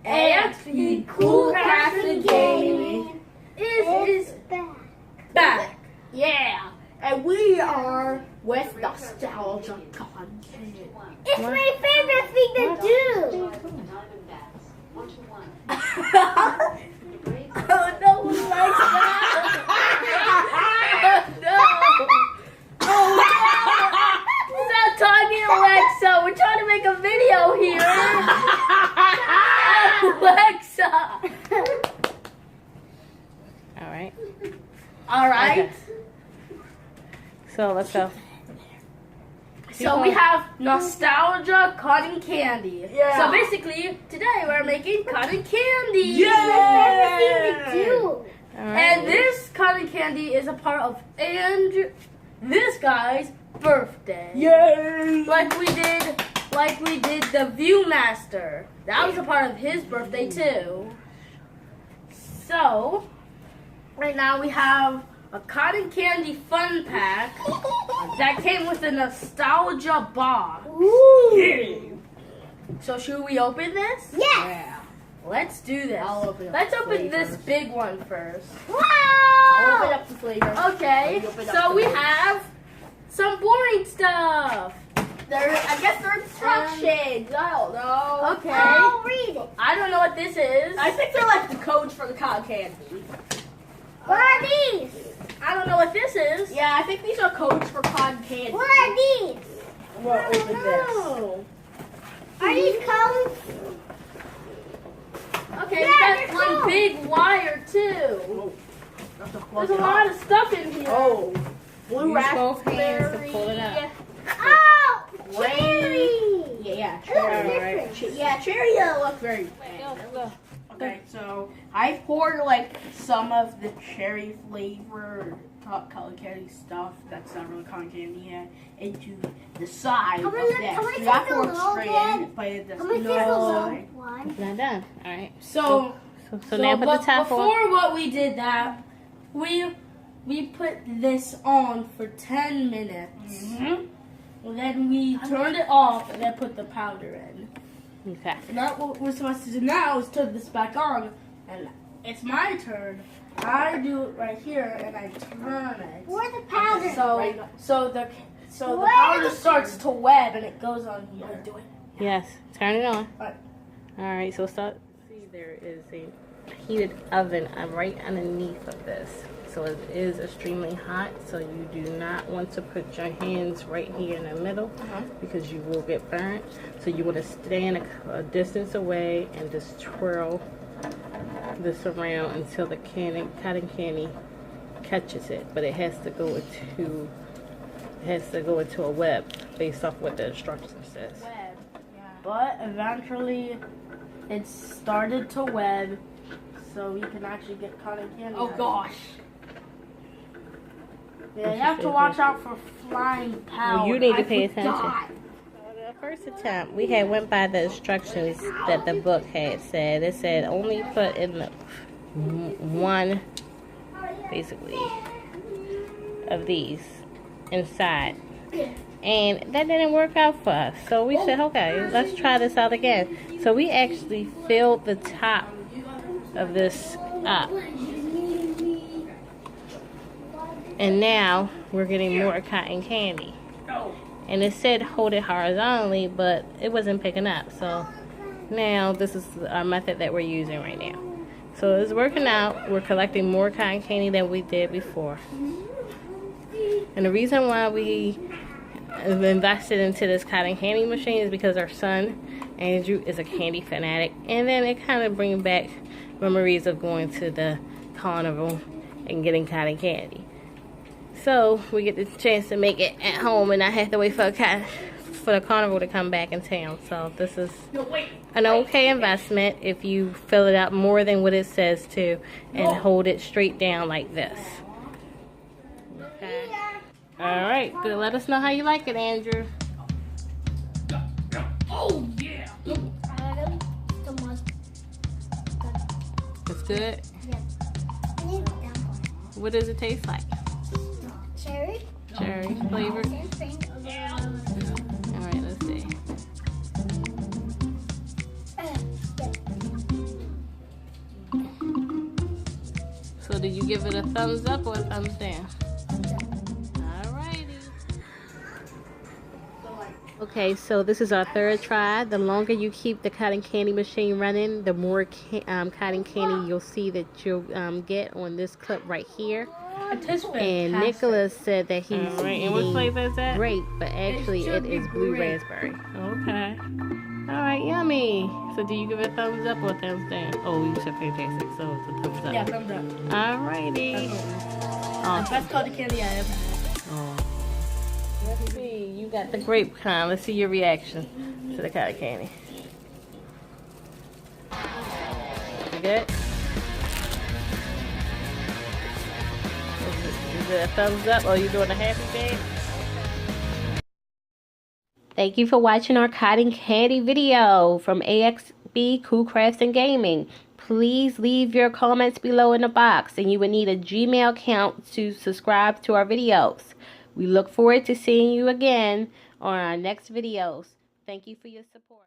AXP Cool Crafts and Gaming is back. Yeah. And we are with nostalgia content. It's my favorite thing to do. Oh no, who likes that? Oh no. Oh no. Stop talking, Alexa. We're trying to make a video here. Alexa. All right. Okay. So let's go. So we have nostalgia cotton candy. Yeah. So basically, today we're making cotton candy. Yeah. All right. And this cotton candy is a part of this guy's birthday. Yay! Like we did the Viewmaster. That was a part of his birthday too. So right now we have a cotton candy fun pack that came with a nostalgia box. Ooh. So should we open this? Yes. Let's do this. I'll open up Let's the open this flavors. big one first. I'll Wow! open up the flavor. Okay, Let me open up so the we flavors. have some boring stuff. I guess they're instructions. I don't know. Okay. I'll read it. I don't know what this is. I think they're like the codes for the cotton candy. What are these? I don't know what this is. Yeah, I think these are codes for cotton candy. What are these? We'll open this. Oh. Are these cones? Okay, Yeah, we they're got one cool. big wire too. There's a lot of stuff in here. Oh. Blue Use both hands to raspberry. pull it out. Oh! Cherry. Cherry! Yeah, It looks cherry. different. Yeah, cherry doesn't look very Go. Okay, so I poured like some of the cherry flavored cotton candy stuff that's not really cotton candy yet into the side How of many- this. how many You have to take look the little straight one? in, but it How does many not. fizzles? One. It's not done. All right. So So now put the top on. before what we did that, we put this on for 10 minutes. Mhm. And then we turned it off and then put the powder in. Okay. And that's what we're supposed to do now is turn this back on. And it's my turn. I do it right here and I turn it. Where's the powder? So the Where powder is it? starts to web and it goes on here. Do it. Yes. Turn it on. Alright. All right. So start. See, there is a heated oven right underneath of this. So it is extremely hot. So you do not want to put your hands right here in the middle because you will get burnt. So you want to stand a distance away and just twirl this around until the cotton candy catches it. But it has to go into a web based off what the instructions says. Web. But eventually it started to web so we can actually get cotton candy. Oh out. gosh. Yeah, you have to watch out for flying powder. Well, you need to I pay forgot. attention. The first attempt, we had went by the instructions that the book had said. It said only put in the one, basically, of these inside. And that didn't work out for us. So we said, okay, let's try this out again. So we actually filled the top of this up. And now we're getting more cotton candy. And it said hold it horizontally, but it wasn't picking up. So now this is our method that we're using right now. So it's working out. We're collecting more cotton candy than we did before. And the reason why we invested into this cotton candy machine is because our son, Andrew, is a candy fanatic. And then it kind of brings back memories of going to the carnival and getting cotton candy. So we get the chance to make it at home and not have to wait for the carnival to come back in town. So this is an okay investment if you fill it up more than what it says to and hold it straight down like this. Okay. All right. Good. Let us know how you like it, Andrew. Oh yeah. Adam, the most. It's good. I need that one. What does it taste like? Cherry? Cherry flavored. Same thing. All right. Let's see. Yeah. you give it a thumbs up or a thumbs down? Alrighty. Okay, so this is our third try. The longer you keep the cotton candy machine running, the more cotton candy you'll see that you'll get on this clip right here. It tastes fantastic. And Nicholas said that he's and what flavor is that? Grape, but actually it is blue raspberry. Okay. Alright, yummy. So do you give it a thumbs up or a thumbs down? Oh, you said fantastic, so it's a thumbs up. Yeah, thumbs up. Alrighty. Awesome. Best cotton candy I ever had. Oh. Let's see, you got the grape kind. Let's see your reaction to the cotton candy. You good? Is it a thumbs up or are you doing a happy face? Thank you for watching our cotton candy video from AXB Cool Crafts and Gaming. Please leave your comments below in the box, and you would need a Gmail account to subscribe to our videos. We look forward to seeing you again on our next videos. Thank you for your support.